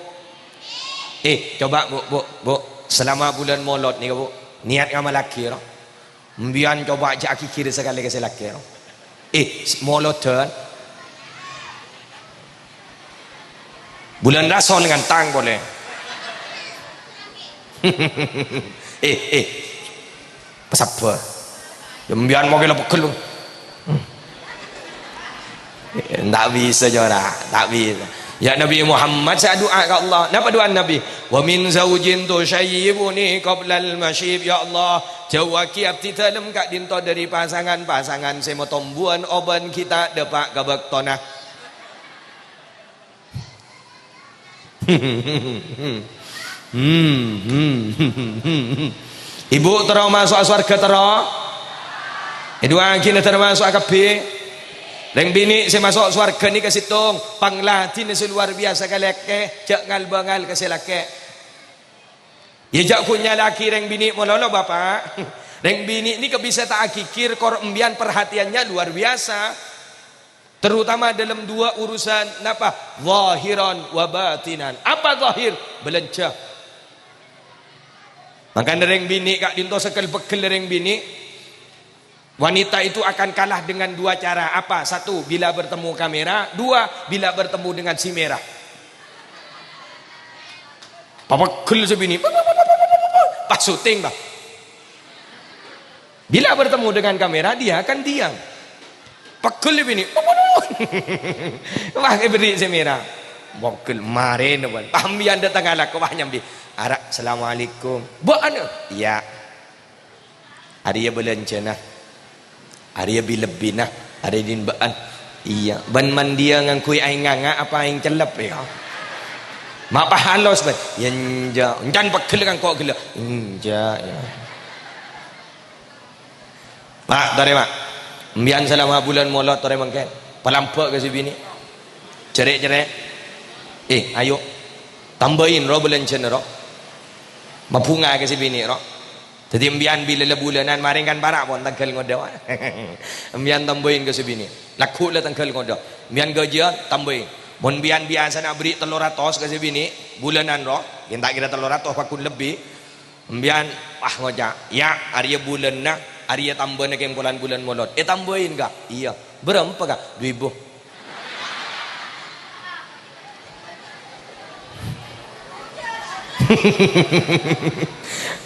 Coba bu, selama bulan Maulud ni bu, niat ngamal akhir. Mbian coba ajak aki kiri sekali ke selaki. Molodan. Bulan rasul dengan tang boleh. Sabar. Mbian mau kena pukul. Tak bisa jora, tak bisa. Ya Nabi Muhammad saya doa ke Allah. Napa doa Nabi? Wa min zaujin tushayyibuni qabla al-mashib. Ya Allah, jawaki abdi dalam kak dinto dari pasangan-pasangan semo tombuan oban kita depak gabak tonah. Ibu terus masuk surga terus. Dua kita termasuk kabeh. Reng bini saya masuk surga ni ke situng panglatin luar biasa ke leke jak ngal bangal ke selake. Ya jak kunya laki reng bini mololo bapak. Reng bini ni kebisa tak akikir kor embian perhatiannya luar biasa. Terutama dalam dua urusan napa? Zahiran wa batinan. Apa zahir? Belencah. Maka reng bini kak dinto sekel bekel reng bini. Wanita itu akan kalah dengan dua cara. Apa? Satu, bila bertemu kamera. Dua, bila bertemu dengan si merah. Papa kul sebini. Pas syuting bah. Bila bertemu dengan kamera dia akan diam. Pakul sebini. Wah beri si merah. Bokul mare nawan. Pambian datang ala ko nyambi. Arak assalamualaikum. Bo ana? Ya. Hari belencana. Arya lebih nah, ada din baan. Iya, ban man dia ngangkui aing nganga apa aing celep ya. Mak pahalos ban. Yanja, encan pakkel kang kok gila. Ja ya. Pak, tare mak. Mbian selama bulan Maulud tare mangken. Palampak ke si bini. Cerek-cerek. Ayo. Tambahin ro belencen ro. Mapunga ke si bini ro. Jadi embian bila bulanan maring kan barak pun tangkel ngodo. Embian tambahin ke sebini. Laku lah tangkel ngodo. Embian gajian tambahin. Mun bian biasa nak beri 300 ke sebini bulanan roh. Yang tak kira 300 pakun lebih. Embian ngoja. Ya, Arya bulan nak, Arya tambah nak bulan Maulud. Tambahin kah? Iya. Berapa kah? 2,000.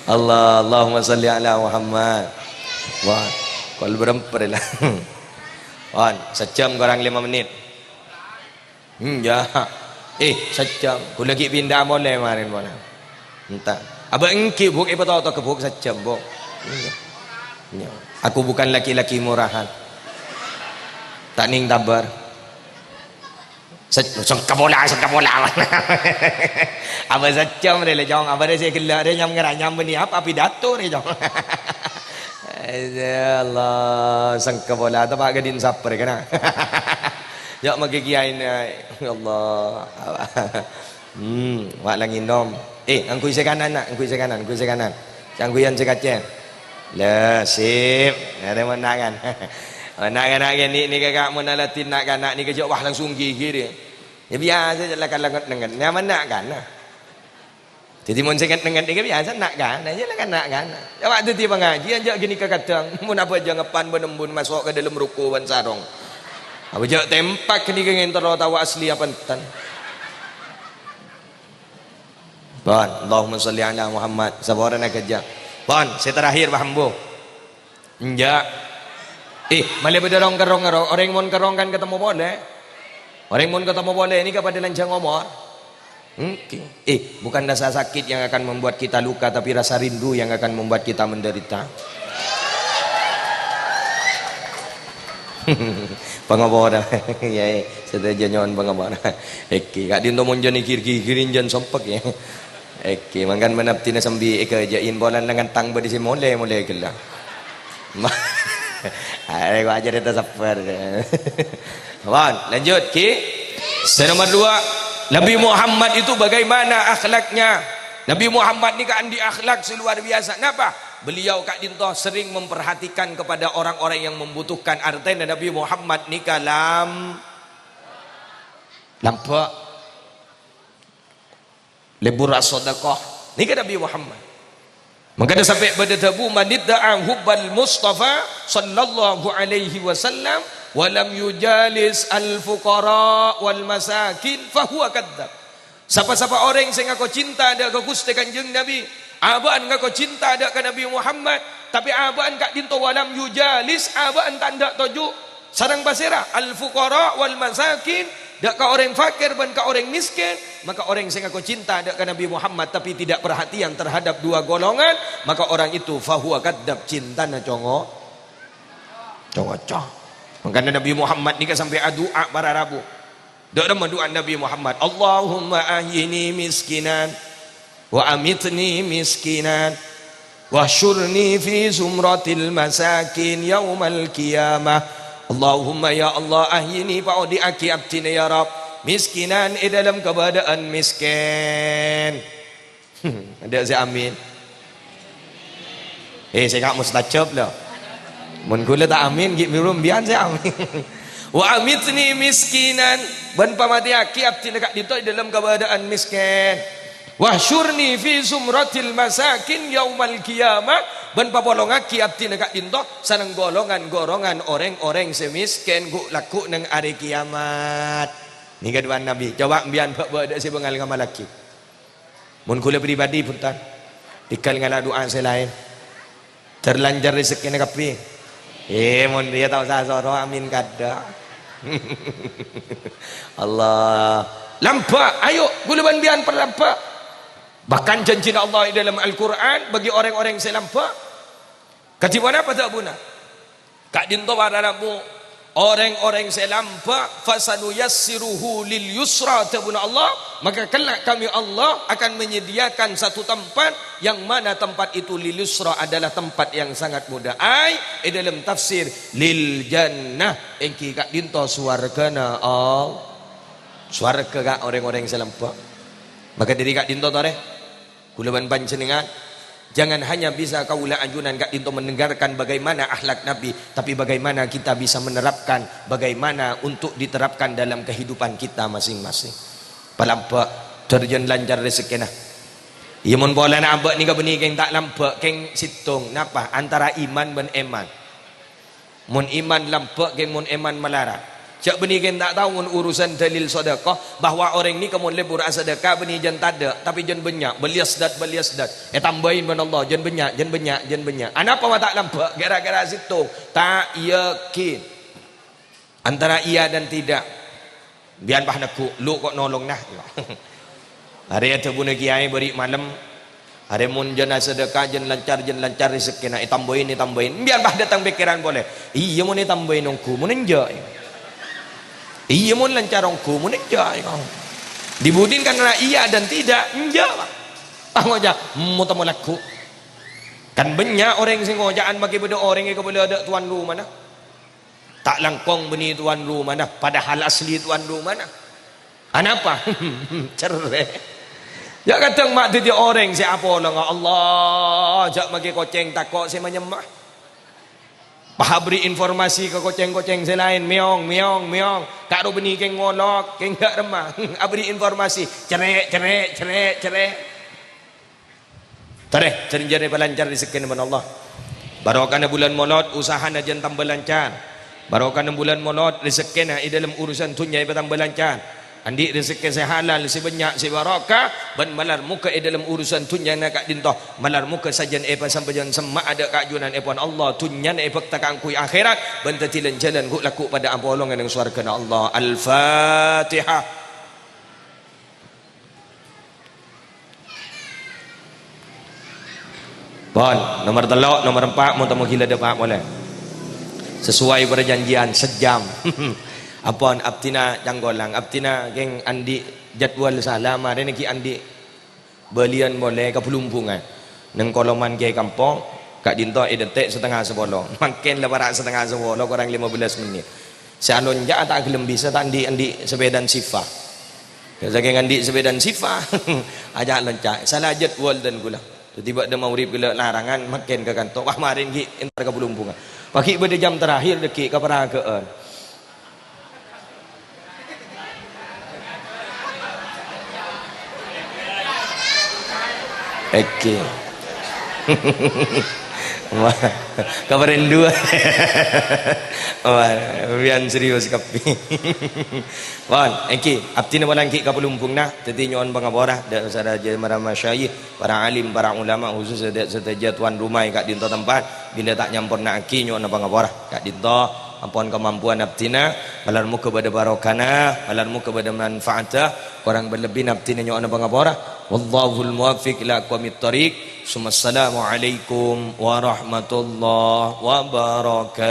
Allahumma salli ala Muhammad. Wah, kalau berempat lah. Wah, sejam kurang 5 menit. Ya. Sejam. Aku lagi pindah boleh kemarin boleh. Entah. Abang engki buk tahu ke buk sejam buk. Aku bukan laki-laki murahan. Tak ning tabar. Sengkabola. Apa sejam dia jong, apa dia kelak dia nyam beni apa pidato dia jong. Allah sengkabola tu pak gadin saper kana. Jak magi kiai ni. Allah. Wak langi nom. Angkui se kanan nak, angkui se kanan. Cangguyan se kacen. Lah sip. Ada mana kan. Nak ni kakak mau nalatin nak kan nak ni kejap wah langsung gigi dia. Ya biasa je lah kan lengan. Nyaman nak kan. Jadi mun sengat dengan dia biasa nak kan. Aja lah kan nak kan. Ya waktu tu pengajian je gini kadang mun apa je ngepan benembun masuk ke dalam ruku ban sarong. Apa je tempak ni kengen tero tahu asli apa tan. Bon, Allahumma salli ala Muhammad. Sabaran nak kerja. Bon, saya terakhir paham bu. Enggak. Malah berderong kerong orang mun kerong kan ketemu boleh. Orang mun ketemu boleh ini kepada lancang omor. Okay. Bukan rasa sakit yang akan membuat kita luka, tapi rasa rindu yang akan membuat kita menderita. Pangabora ya sedaja nyon pangabora. Kak dinto monjon kiri-kirin jan sompek ya. Mangkan manaptina sambi jain bolan dengan tang badi si mole gelah. Ada gua ajar itu sabar. Wan, lanjut ki. Nomor 2. Nabi Muhammad itu bagaimana akhlaknya? Nabi Muhammad ni kan di akhlak seluar biasa. Kenapa? Beliau Kak Dinto sering memperhatikan kepada orang-orang yang membutuhkan. Artinya Nabi Muhammad ni kalam lampak lebur as-sadaqah. Ni kan Nabi Muhammad. Maka sampai pada tabu manidda'a hubbal Mustafa sallallahu alaihi wasallam walam yujalis al-fuqara wal masakin fahuwa kadzdzab. Siapa-siapa orang yang ngaku cinta ada ke Gusti Kanjeng Nabi, abaan ngaku cinta ada ke Nabi Muhammad, tapi abaan Kak Dinto walam yujalis, abaan tanda tuju sarang basira al-fuqara wal masakin, dak ka orang fakir dan ka orang miskin, maka orang yang ngaku cinta ada ke Nabi Muhammad tapi tidak perhatian terhadap dua golongan, maka orang itu fahuwa kadzdzab, cintana congo. Makanya Nabi Muhammad ni kan sampai doa para Rabu. Doa doa Nabi Muhammad, Allahumma ahyini miskinan wa amitni miskinan wa syurni fi zumratil masakin yaumal qiyamah. Allahumma ya Allah ahyini fa'udi aki abtina ya Rab miskinan dalam keadaan miskin. Ada saya amin. Saya tak mustajab lah. Mun kula tak amin git belum bian saya amin. Wa amitni miskinan ban pamati aki abdi dekat dito dalam keadaan miskin. Wa syurni fi zumratil masakin yaumal qiyamah ban pabolong aki abdi dekat dito sanang golongan orang-orang semiskin ku laku nang hari kiamat. Ni kedua Nabi. Coba bian bada si bengal ngamal laki. Mun kula pribadi punten dikal ngala doa selain terlanjar rezeki na kapi. Mun dia tahu saya soro amin kada. Allah lampak ayo gulaban bian perlampak. Bahkan janji Allah dalam Al-Quran bagi orang-orang yang selampak. Kati mana apa tak guna? Kak dinto waranamu orang-orang selampak fasanu yassiruhu lil yusra tabuna Allah, maka kelak kami Allah akan menyediakan satu tempat yang mana tempat itu lil yusra adalah tempat yang sangat mudah. Dalam tafsir lil jannah engki Kak dinto swargana Allah. Swarga kak orang-orang selampak. Maka diri Kak dinto tore kulaban panjenengan jangan hanya bisa kaula anjunan Kak Dinto mendengarkan bagaimana akhlak Nabi, tapi bagaimana kita bisa menerapkan, bagaimana untuk diterapkan dalam kehidupan kita masing-masing. Palampak terjun lancar rezeki nah. Ya mun bola nak abak ni ka beni keng tak lampak keng situng napa antara iman dan eman. Mun iman lampak keng mun eman melarat. Cak beni keng tak tahu mun urusan dalil sedekah bahwa orang ni kamu lebur sedekah beni jan tada tapi jan banyak belias dat tambahin ban Allah jan banyak. Anapa tak lampak gara-gara situ tak yakin antara iya dan tidak. Bian bah naku lu kok nolong nah. Hari itu bune kiai beri malam hari mun jan sedekah jan lancar rezeki na tambahin. Bian bah datang pikiran boleh. Iya mun tambahin ongku mun enjoy. Iya mun lancarongku mun enjoy kau. Dibudin karena iya dan tidak enjoy. Ngoja mutamu laku. Kan banyak orang sing ngojaan bagi beda orang yang kebelah ada tuan rumah nah. Tak langkong beni tuan rumah nah, padahal asli tuan rumah nah. Anapa? Cerai. Ya kadang mak dia orang siapa lah Allah, jak bagi koceng takok saya menyembah. Pahabri informasi ke koceng-koceng selain meong. Kak ro beni keng ngolok, keng gak remah. Abri informasi, cerek. Tareh, cenjare balancar rezeki dengan Allah. Barokahna bulan Maulud usahana jan tambah lancar. Barokahna bulan Maulud rezekina dalam urusan dunia tambah lancar. Andi rezeki sehalal sebanyak sebarokah ban malar muka dalam urusan dunia na Kak Dinto. Malar muka sajan sampai jan semak ada kajunan epon Allah dunia na takang kui akhirat ban tatilan jalan ku laku pada ampolongan yang surga Allah. Al-Fatihah. Bon, nomor telok, nomor 4 mau temu gila depak boleh. Sesuai perjanjian sejam. Apon aptina janggolang, aptina geng andi jadwal salam ada neki andi belian boleh ke pelumpungan. Neng koloman ke kampung, kak dinto detik setengah 10. Makin lebaran setengah 10 kurang 15 menit. Sealon ja tak gelem bisa tak andi sepedan sifah. Saking andi sepedan sifah, ajak lencak. Salah jadwal dan gula. Tiba ada maurib gula larangan makin ke kantor. Wah marin ki entar ke pelumpungan. Pagi pada jam terakhir deki ke peragaan. Oke. Kabarin dua. Wah, bian serius kapi. Wan, oke. Abdi nama langki kapulumpung nah. Tadi nyon bangabora. Dan sada jemaah masyayikh, para alim, para ulama khusus setiap tuan rumah kat dinto tempat. Bila tak nyampur nak aki nyon bangabora. Kat dinto ampun kemampuan abdina, malarmu kepada barokana, malarmu kepada manfaatah. Orang berlebih abdina nyon bangabora. Wallahul muwaffiq ila aqwamit thariq. Assalamualaikum warahmatullahi wabarakatuh.